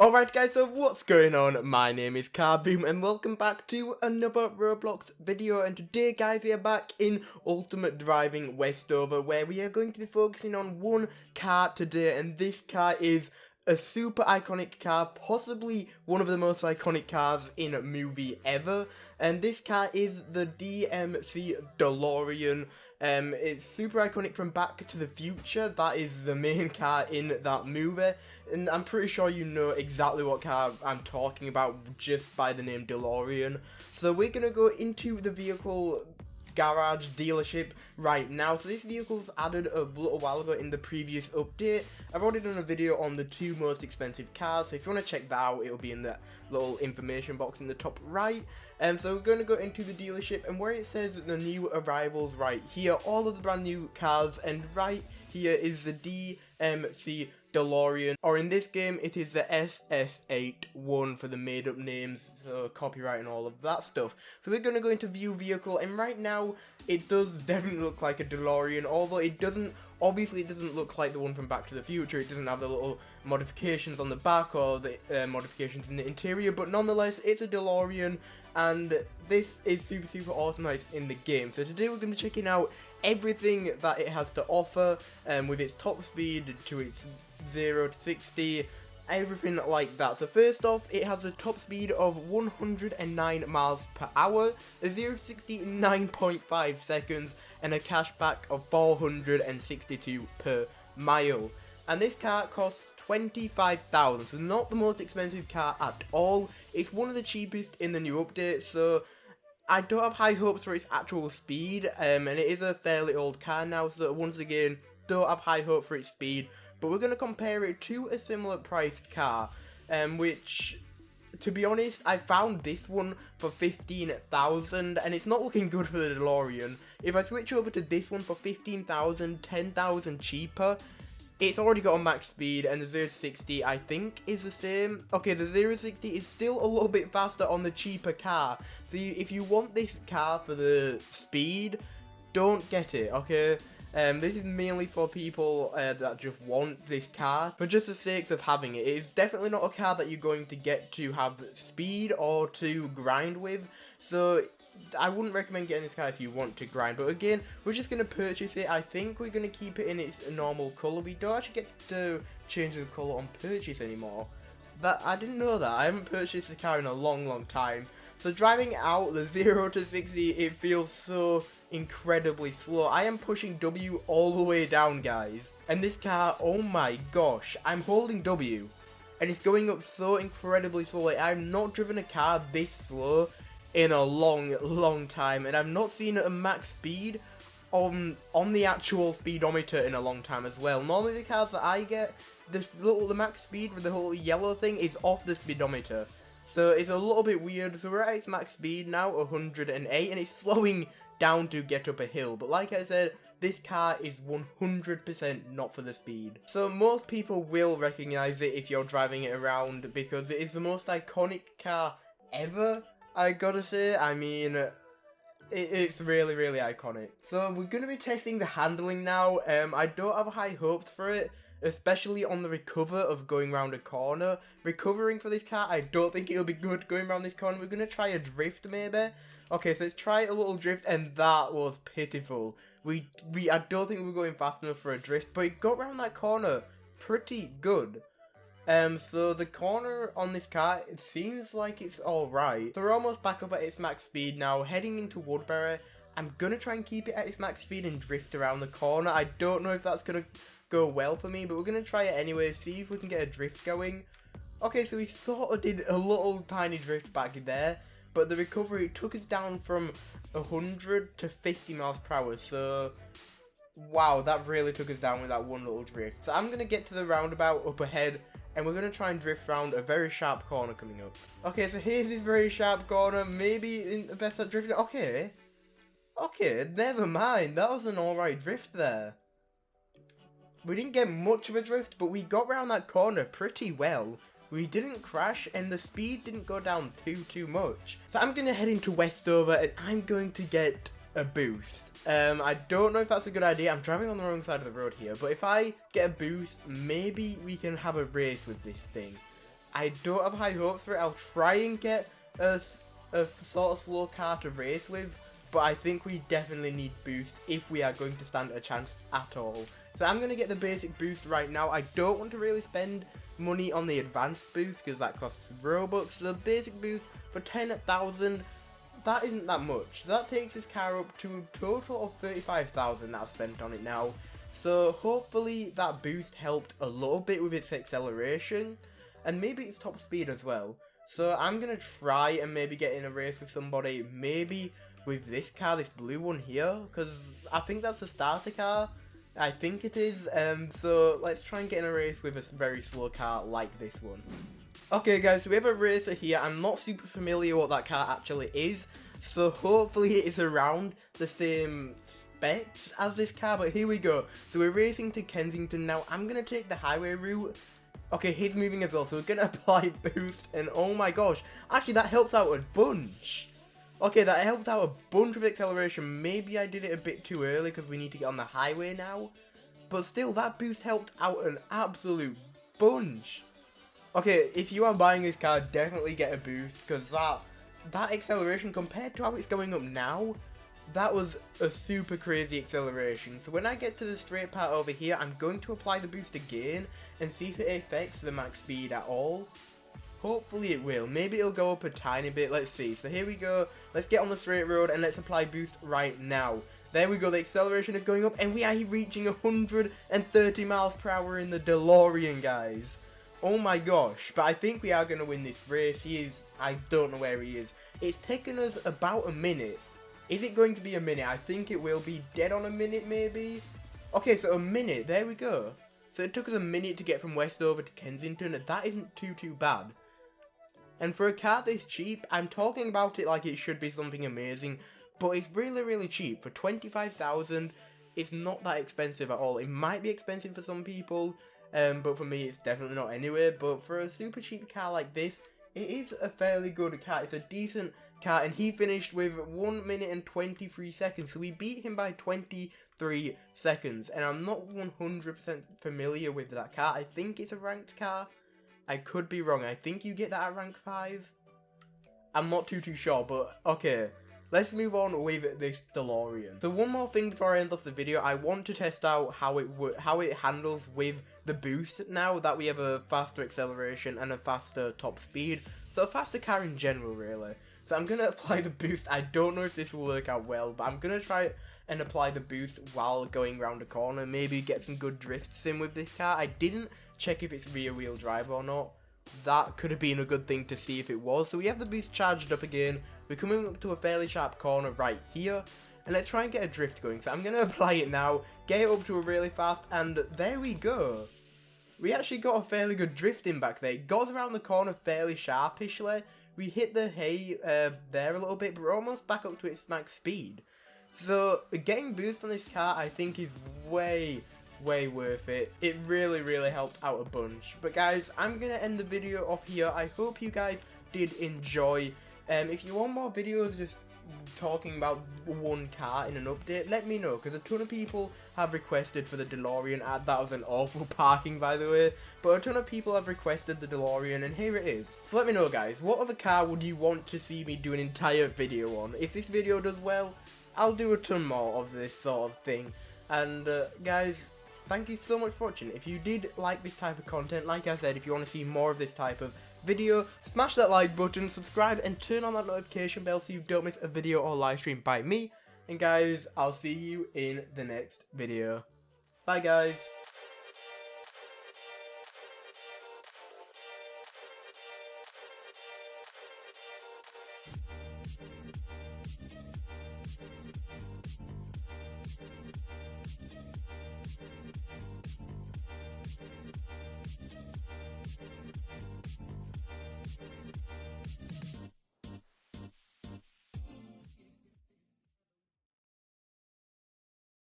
Alright guys, so what's going on? My name is Carboom and welcome back to another Roblox video, and today guys we are back in Ultimate Driving Westover, where we are going to be focusing on one car today, and this car is a super iconic car, possibly one of the most iconic cars in a movie ever, and this car is the DMC Delorean. It's super iconic from Back to the Future. That is the main car in that movie, and I'm pretty sure you know exactly what car I'm talking about just by the name DeLorean. So we're gonna go into the vehicle garage dealership right now. So this vehicle's added a little while ago in the previous update. I've already done a video on the two most expensive cars, so if you want to check that out, it'll be in the little information box in the top right. And so we're going to go into the dealership, and where it says the new arrivals right here, all of the brand new cars, and right here is the DMC Delorean, or in this game it is the SS81 for the made up names, so copyright and all of that stuff. So we're going to go into view vehicle, and right now it does definitely look like a DeLorean, although it doesn't, obviously it doesn't look like the one from Back to the Future. It doesn't have the little modifications on the back or the modifications in the interior, but nonetheless it's a DeLorean, and this is super awesome that it's in the game. So today we're going to be checking out everything that it has to offer, with its top speed to its 0 to 60, everything like that. So first off, it has a top speed of 109 miles per hour, a 0 to 60 in 9.5 seconds, and a cashback of 462 per mile. And this car costs 25,000, so not the most expensive car at all. It's one of the cheapest in the new update, so I don't have high hopes for its actual speed, and it is a fairly old car now, so once again, don't have high hope for its speed. But we're going to compare it to a similar priced car, which, to be honest, I found this one for 15,000, and it's not looking good for the DeLorean. If I switch over to this one for 15,000, 10,000 cheaper, it's already got a max speed, and the 0 to 60 I think is the same. Okay, the 0 to 60 is still a little bit faster on the cheaper car, so if you want this car for the speed, don't get it, okay? This is mainly for people that just want this car for just the sake of having it. It's definitely not a car that you're going to get to have speed or to grind with, so I wouldn't recommend getting this car if you want to grind. But again, we're just going to purchase it. I think we're going to keep it in its normal colour. We don't actually get to change the colour on purchase anymore. I didn't know that. I haven't purchased a car in a long time. So driving out the 0 to 60, it feels so incredibly slow. I am pushing W all the way down, guys. And this car, oh my gosh, I'm holding W, and it's going up so incredibly slowly. I've not driven a car this slow in a long time, and I've not seen a max speed on the actual speedometer in a long time as well. Normally the cars that I get, the max speed with the whole yellow thing is off the speedometer. So it's a little bit weird. So we're at its max speed now, 108, and it's slowing down to get up a hill. But like I said, this car is 100% not for the speed. So most people will recognize it if you're driving it around, because it is the most iconic car ever, I gotta say. I mean, it's really iconic. So we're going to be testing the handling now. I don't have high hopes for it, especially on the recover of going around a corner. Recovering for this car, I don't think it'll be good going around this corner. We're going to try a drift maybe. Okay, so let's try a little drift, and that was pitiful. I don't think we're going fast enough for a drift, but it got around that corner pretty good. So the corner on this car, it seems like it's alright. So we're almost back up at its max speed now, heading into Woodbury. I'm gonna try and keep it at its max speed and drift around the corner. I don't know if that's gonna go well for me, but we're gonna try it anyway, see if we can get a drift going. Okay, so we sort of did a little tiny drift back there, but the recovery took us down from 100 to 50 miles per hour, so wow, that really took us down with that one little drift. So I'm going to get to the roundabout up ahead, and we're going to try and drift around a very sharp corner coming up. Okay, so here's this very sharp corner, maybe in the best at drifting. Okay, never mind, that was an alright drift there. We didn't get much of a drift, but we got around that corner pretty well. We didn't crash, and the speed didn't go down too much. So I'm going to head into Westover, and I'm going to get a boost. I don't know if that's a good idea. I'm driving on the wrong side of the road here, but if I get a boost, maybe we can have a race with this thing. I don't have high hopes for it. I'll try and get a sort of slow car to race with, but I think we definitely need boost if we are going to stand a chance at all. So I'm going to get the basic boost right now. I don't want to really spend money on the advanced boost because that costs Robux. So the basic boost for 10,000, that isn't that much. So that takes this car up to a total of 35,000 that I've spent on it now. So hopefully that boost helped a little bit with its acceleration and maybe its top speed as well. So I'm going to try and maybe get in a race with somebody, maybe with this car, this blue one here, because I think that's a starter car. I think it is, so let's try and get in a race with a very slow car like this one. Okay guys, so we have a racer here. I'm not super familiar what that car actually is, so hopefully it's around the same specs as this car, but here we go. So we're racing to Kensington now. I'm going to take the highway route. Okay, he's moving as well, so we're going to apply boost, and oh my gosh, actually that helps out a bunch. Okay, that helped out a bunch of acceleration. Maybe I did it a bit too early because we need to get on the highway now, but still, that boost helped out an absolute bunch. Okay, if you are buying this car, definitely get a boost, because that acceleration compared to how it's going up now, that was a super crazy acceleration. So when I get to the straight part over here, I'm going to apply the boost again and see if it affects the max speed at all. Hopefully it will. Maybe it'll go up a tiny bit. Let's see. So here we go. Let's get on the straight road and let's apply boost right now. There we go. The acceleration is going up and we are reaching 130 miles per hour in the Delorean, guys. Oh my gosh. But I think we are going to win this race. I don't know where he is. It's taken us about a minute. Is it going to be a minute? I think it will be dead on a minute, maybe. Okay, so a minute. There we go. So it took us a minute to get from Westover to Kensington. And that isn't too bad. And for a car this cheap, I'm talking about it like it should be something amazing, but it's really cheap. For 25,000, it's not that expensive at all. It might be expensive for some people, but for me it's definitely not anyway. But for a super cheap car like this, it is a fairly good car. It's a decent car, and he finished with 1 minute and 23 seconds, so we beat him by 23 seconds. And I'm not 100% familiar with that car. I think it's a ranked car. I could be wrong. I think you get that at rank 5. I'm not too sure, but okay. Let's move on with this Delorean. So one more thing before I end off the video, I want to test out how it handles with the boost now that we have a faster acceleration and a faster top speed. So a faster car in general, really. So I'm going to apply the boost. I don't know if this will work out well, but I'm going to try and apply the boost while going around a corner. Maybe get some good drifts in with this car. I didn't check if it's rear wheel drive or not. That could have been a good thing to see if it was. So we have the boost charged up again. We're coming up to a fairly sharp corner right here. And let's try and get a drift going. So I'm going to apply it now. Get it up to a really fast. And there we go. We actually got a fairly good drift in back there. It goes around the corner fairly sharpishly. We hit the hay there a little bit. But we're almost back up to its max speed. So getting boost on this car I think is way worth it. It really helped out a bunch. But guys, I'm gonna end the video off here. I hope you guys did enjoy. If you want more videos just talking about one car in an update, let me know, because a ton of people have requested for the Delorean. That was an awful parking, by the way, but a ton of people have requested the Delorean, and here it is. So let me know, guys, what other car would you want to see me do an entire video on? If this video does well, I'll do a ton more of this sort of thing. And guys, thank you so much for watching. If you did like this type of content, like I said, if you want to see more of this type of video, smash that like button, subscribe, and turn on that notification bell so you don't miss a video or live stream by me. And guys, I'll see you in the next video. Bye guys.